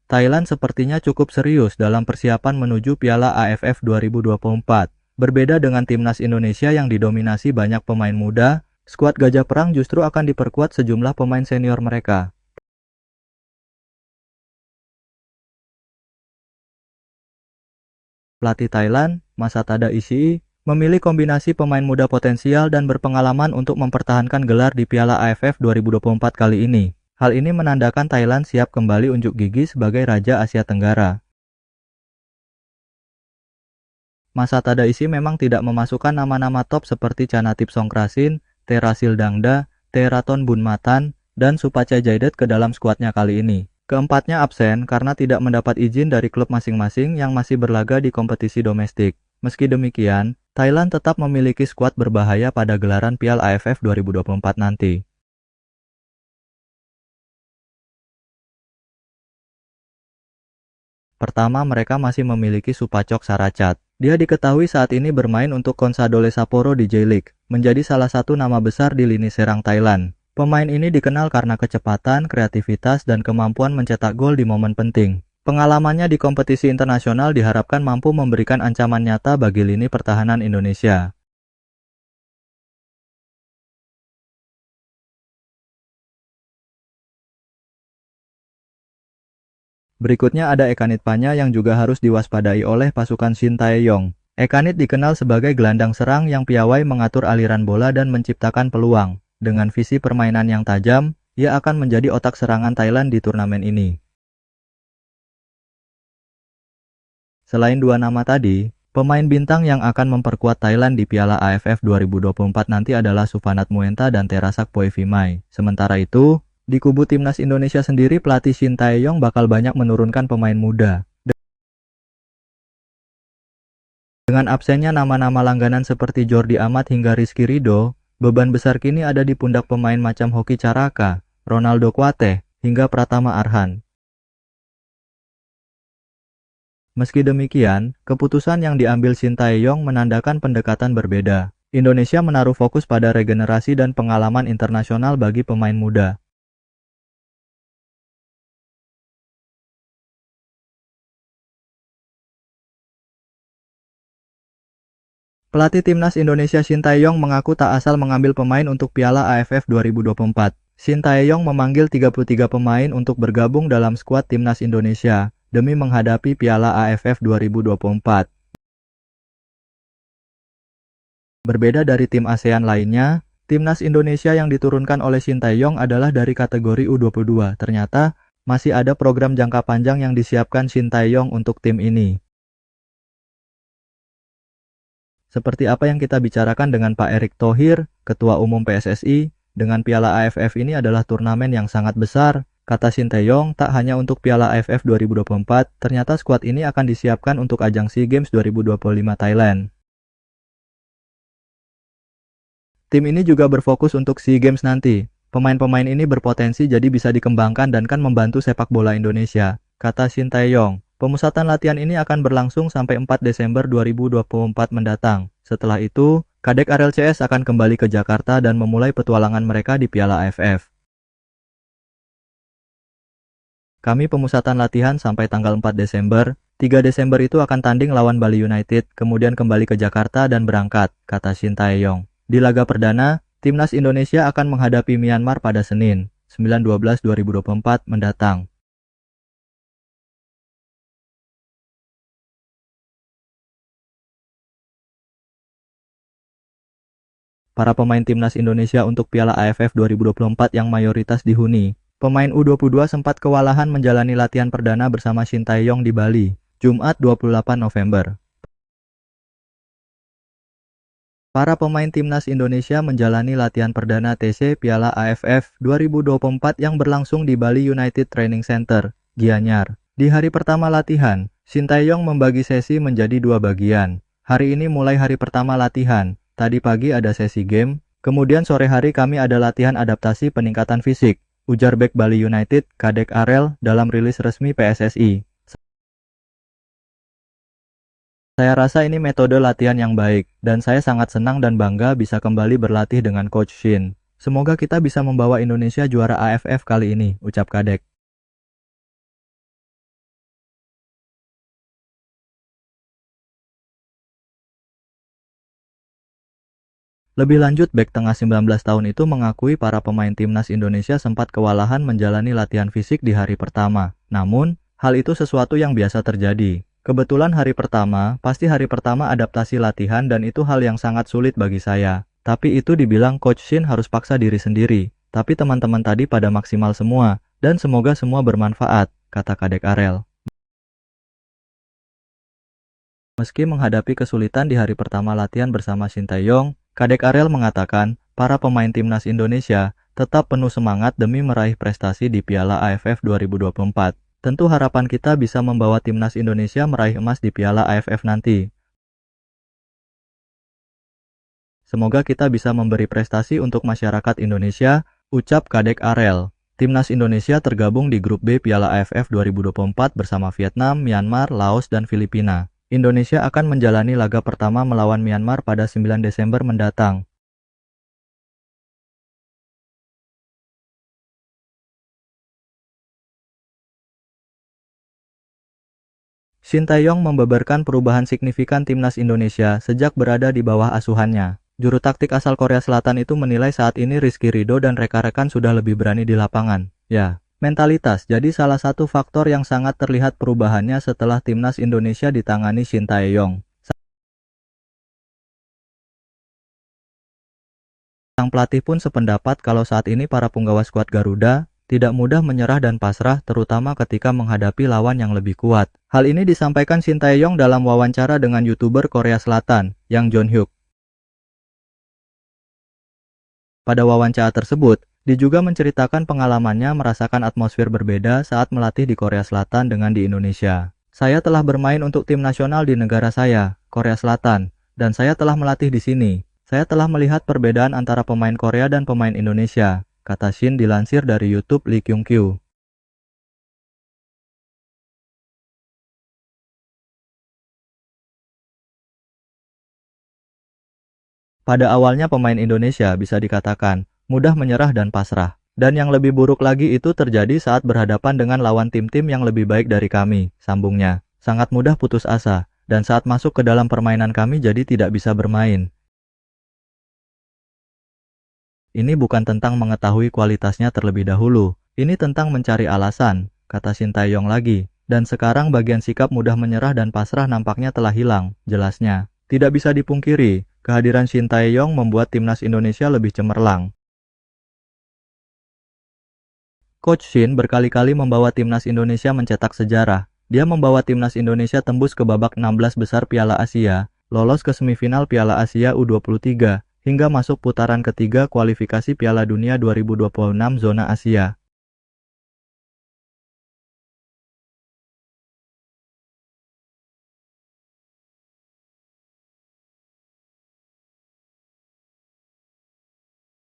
Thailand sepertinya cukup serius dalam persiapan menuju Piala AFF 2024. Berbeda dengan timnas Indonesia yang didominasi banyak pemain muda, skuad Gajah Perang justru akan diperkuat sejumlah pemain senior mereka. Pelatih Thailand, Masatada Ishii, memilih kombinasi pemain muda potensial dan berpengalaman untuk mempertahankan gelar di Piala AFF 2024 kali ini. Hal ini menandakan Thailand siap kembali unjuk gigi sebagai Raja Asia Tenggara. Masatada Ishii memang tidak memasukkan nama-nama top seperti Chanatip Songkrasin, Terasil Dangda, Teraton Bunmatan, dan Supaca Jaidet ke dalam skuadnya kali ini. Keempatnya absen karena tidak mendapat izin dari klub masing-masing yang masih berlaga di kompetisi domestik. Meski demikian, Thailand tetap memiliki skuad berbahaya pada gelaran Piala AFF 2024 nanti. Pertama, mereka masih memiliki Supacok Saracat. Dia diketahui saat ini bermain untuk Consadole Sapporo di J-League, menjadi salah satu nama besar di lini serang Thailand. Pemain ini dikenal karena kecepatan, kreativitas, dan kemampuan mencetak gol di momen penting. Pengalamannya di kompetisi internasional diharapkan mampu memberikan ancaman nyata bagi lini pertahanan Indonesia. Berikutnya ada Ekanit Panya yang juga harus diwaspadai oleh pasukan Shin Tae-yong. Ekanit dikenal sebagai gelandang serang yang piawai mengatur aliran bola dan menciptakan peluang. Dengan visi permainan yang tajam, ia akan menjadi otak serangan Thailand di turnamen ini. Selain dua nama tadi, pemain bintang yang akan memperkuat Thailand di Piala AFF 2024 nanti adalah Supanat Muenta dan Terasak Poevimai. Sementara itu, di kubu timnas Indonesia sendiri pelatih Shin Tae-yong bakal banyak menurunkan pemain muda. Dengan absennya nama-nama langganan seperti Jordi Amat hingga Rizky Ridho, beban besar kini ada di pundak pemain macam Hoki Caraka, Ronaldo Kuateh, hingga Pratama Arhan. Meski demikian, keputusan yang diambil Shin Tae-yong menandakan pendekatan berbeda. Indonesia menaruh fokus pada regenerasi dan pengalaman internasional bagi pemain muda. Pelatih timnas Indonesia Shin Tae-yong mengaku tak asal mengambil pemain untuk Piala AFF 2024. Shin Tae-yong memanggil 33 pemain untuk bergabung dalam skuad timnas Indonesia demi menghadapi Piala AFF 2024. Berbeda dari tim ASEAN lainnya, timnas Indonesia yang diturunkan oleh Shin Tae-yong adalah dari kategori U22. Ternyata, masih ada program jangka panjang yang disiapkan Shin Tae-yong untuk tim ini. Seperti apa yang kita bicarakan dengan Pak Erick Thohir, Ketua Umum PSSI, dengan Piala AFF ini adalah turnamen yang sangat besar. Kata Shin Tae-yong, tak hanya untuk Piala AFF 2024, ternyata skuad ini akan disiapkan untuk ajang SEA Games 2025 Thailand. Tim ini juga berfokus untuk SEA Games nanti. Pemain-pemain ini berpotensi jadi bisa dikembangkan dan kan membantu sepak bola Indonesia, kata Shin Tae-yong. Pemusatan latihan ini akan berlangsung sampai 4 Desember 2024 mendatang. Setelah itu, Kadek Arel CS akan kembali ke Jakarta dan memulai petualangan mereka di Piala AFF. Kami pemusatan latihan sampai tanggal 4 Desember. 3 Desember itu akan tanding lawan Bali United, kemudian kembali ke Jakarta dan berangkat, kata Shin Tae-yong. Di laga perdana, timnas Indonesia akan menghadapi Myanmar pada Senin, 9/12/2024 mendatang. Para pemain timnas Indonesia untuk Piala AFF 2024 yang mayoritas dihuni. Pemain U22 sempat kewalahan menjalani latihan perdana bersama Shin Tae-yong di Bali, Jumat 28 November. Para pemain timnas Indonesia menjalani latihan perdana TC Piala AFF 2024 yang berlangsung di Bali United Training Center, Gianyar. Di hari pertama latihan, Shin Tae-yong membagi sesi menjadi dua bagian. Hari ini mulai hari pertama latihan. Tadi pagi ada sesi game, kemudian sore hari kami ada latihan adaptasi peningkatan fisik, ujar bek Bali United, Kadek Arel, dalam rilis resmi PSSI. Saya rasa ini metode latihan yang baik, dan saya sangat senang dan bangga bisa kembali berlatih dengan Coach Shin. Semoga kita bisa membawa Indonesia juara AFF kali ini, ucap Kadek. Lebih lanjut, bek tengah 19 tahun itu mengakui para pemain timnas Indonesia sempat kewalahan menjalani latihan fisik di hari pertama. Namun, hal itu sesuatu yang biasa terjadi. Kebetulan hari pertama, pasti hari pertama adaptasi latihan dan itu hal yang sangat sulit bagi saya. Tapi itu dibilang Coach Shin harus paksa diri sendiri. Tapi teman-teman tadi pada maksimal semua, dan semoga semua bermanfaat, kata Kadek Arel. Meski menghadapi kesulitan di hari pertama latihan bersama Shin Tae-yong, Kadek Arel mengatakan, para pemain timnas Indonesia tetap penuh semangat demi meraih prestasi di Piala AFF 2024. Tentu harapan kita bisa membawa timnas Indonesia meraih emas di Piala AFF nanti. Semoga kita bisa memberi prestasi untuk masyarakat Indonesia, ucap Kadek Arel. Timnas Indonesia tergabung di grup B Piala AFF 2024 bersama Vietnam, Myanmar, Laos, dan Filipina. Indonesia akan menjalani laga pertama melawan Myanmar pada 9 Desember mendatang. Shin Tae-yong membeberkan perubahan signifikan timnas Indonesia sejak berada di bawah asuhannya. Juru taktik asal Korea Selatan itu menilai saat ini Rizky Ridho dan rekan-rekan sudah lebih berani di lapangan. Ya, mentalitas jadi salah satu faktor yang sangat terlihat perubahannya setelah timnas Indonesia ditangani Shin Tae-yong. Sang pelatih pun sependapat kalau saat ini para punggawa skuad Garuda tidak mudah menyerah dan pasrah, terutama ketika menghadapi lawan yang lebih kuat. Hal ini disampaikan Shin Tae-yong dalam wawancara dengan YouTuber Korea Selatan, Yang Jong-hyuk. Pada wawancara tersebut, dia juga menceritakan pengalamannya merasakan atmosfer berbeda saat melatih di Korea Selatan dengan di Indonesia. Saya telah bermain untuk tim nasional di negara saya, Korea Selatan, dan saya telah melatih di sini. Saya telah melihat perbedaan antara pemain Korea dan pemain Indonesia, kata Shin dilansir dari YouTube Lee Kyung-kyu. Pada awalnya pemain Indonesia bisa dikatakan mudah menyerah dan pasrah. Dan yang lebih buruk lagi itu terjadi saat berhadapan dengan lawan tim-tim yang lebih baik dari kami, sambungnya. Sangat mudah putus asa, dan saat masuk ke dalam permainan kami jadi tidak bisa bermain. Ini bukan tentang mengetahui kualitasnya terlebih dahulu, ini tentang mencari alasan, kata Shin Tae-yong lagi. Dan sekarang bagian sikap mudah menyerah dan pasrah nampaknya telah hilang, jelasnya. Tidak bisa dipungkiri, kehadiran Shin Tae-yong membuat timnas Indonesia lebih cemerlang. Coach Shin berkali-kali membawa timnas Indonesia mencetak sejarah. Dia membawa timnas Indonesia tembus ke babak 16 besar Piala Asia, lolos ke semifinal Piala Asia U23, hingga masuk putaran ketiga kualifikasi Piala Dunia 2026 zona Asia.